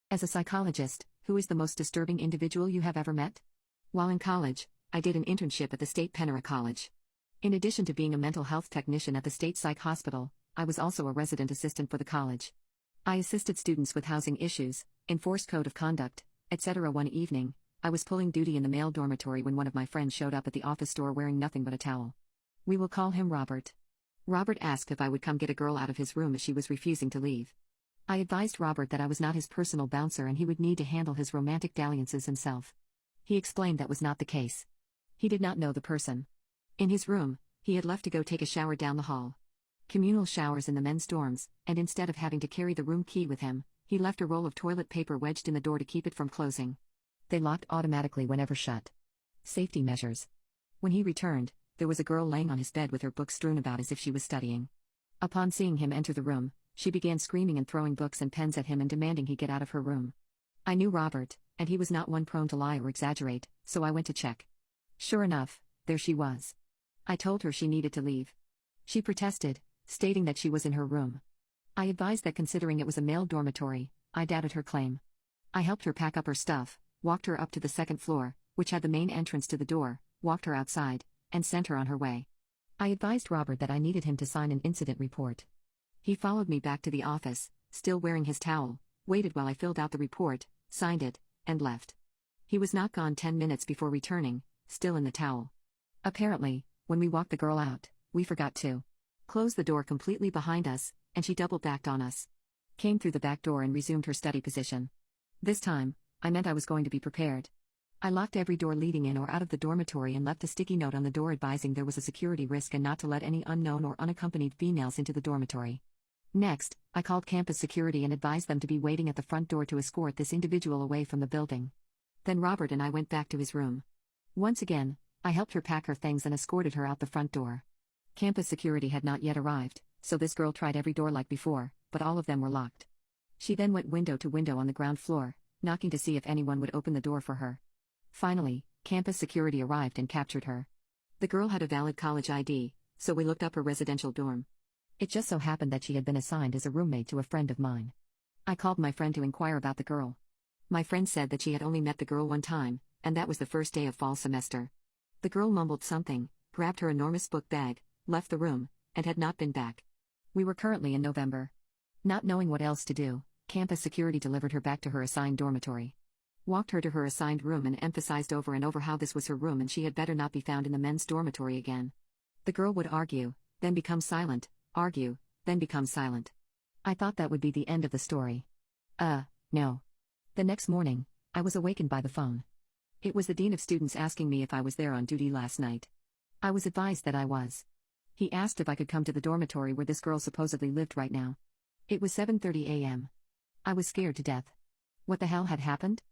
As a psychologist, who is the most disturbing individual you have ever met? While in college, I did an internship at the State Penra College. In addition to being a mental health technician at the state psych hospital, I was also a resident assistant for the college. I assisted students with housing issues, enforced code of conduct, etc. One evening, I was pulling duty in the male dormitory when one of my friends showed up at the office door wearing nothing but a towel. We will call him Robert. Robert asked if I would come get a girl out of his room as she was refusing to leave. I advised Robert that I was not his personal bouncer and he would need to handle his romantic dalliances himself. He explained that was not the case. He did not know the person. In his room, he had left to go take a shower down the hall. Communal showers in the men's dorms, and instead of having to carry the room key with him, he left a roll of toilet paper wedged in the door to keep it from closing. They locked automatically whenever shut. Safety measures. When he returned, there was a girl laying on his bed with her books strewn about as if she was studying. Upon seeing him enter the room, she began screaming and throwing books and pens at him and demanding he get out of her room. I knew Robert, and he was not one prone to lie or exaggerate, so I went to check. Sure enough, there she was. I told her she needed to leave. She protested, stating that she was in her room. I advised that considering it was a male dormitory, I doubted her claim. I helped her pack up her stuff, walked her up to the second floor, which had the main entrance to the door, walked her outside, and sent her on her way. I advised Robert that I needed him to sign an incident report. He followed me back to the office, still wearing his towel, waited while I filled out the report, signed it, and left. He was not gone 10 minutes before returning, still in the towel. Apparently, when we walked the girl out, we forgot to close the door completely behind us, and she double-backed on us. Came through the back door and resumed her study position. This time, I meant I was going to be prepared. I locked every door leading in or out of the dormitory and left a sticky note on the door advising there was a security risk and not to let any unknown or unaccompanied females into the dormitory. Next, I called campus security and advised them to be waiting at the front door to escort this individual away from the building. Then Robert and I went back to his room. Once again, I helped her pack her things and escorted her out the front door. Campus security had not yet arrived, so this girl tried every door like before, but all of them were locked. She then went window to window on the ground floor, knocking to see if anyone would open the door for her. Finally, campus security arrived and captured her. The girl had a valid college ID, so we looked up her residential dorm. It just so happened that she had been assigned as a roommate to a friend of mine. I called my friend to inquire about the girl. My friend said that she had only met the girl one time, and that was the first day of fall semester. The girl mumbled something, grabbed her enormous book bag, left the room, and had not been back. We were currently in November. Not knowing what else to do, campus security delivered her back to her assigned dormitory. Walked her to her assigned room and emphasized over and over how this was her room and she had better not be found in the men's dormitory again. The girl would argue, then become silent, argue, then become silent. I thought that would be the end of the story. No. The next morning, I was awakened by the phone. It was the dean of students asking me if I was there on duty last night. I was advised that I was. He asked if I could come to the dormitory where this girl supposedly lived right now. It was 7:30 a.m. I was scared to death. What the hell had happened?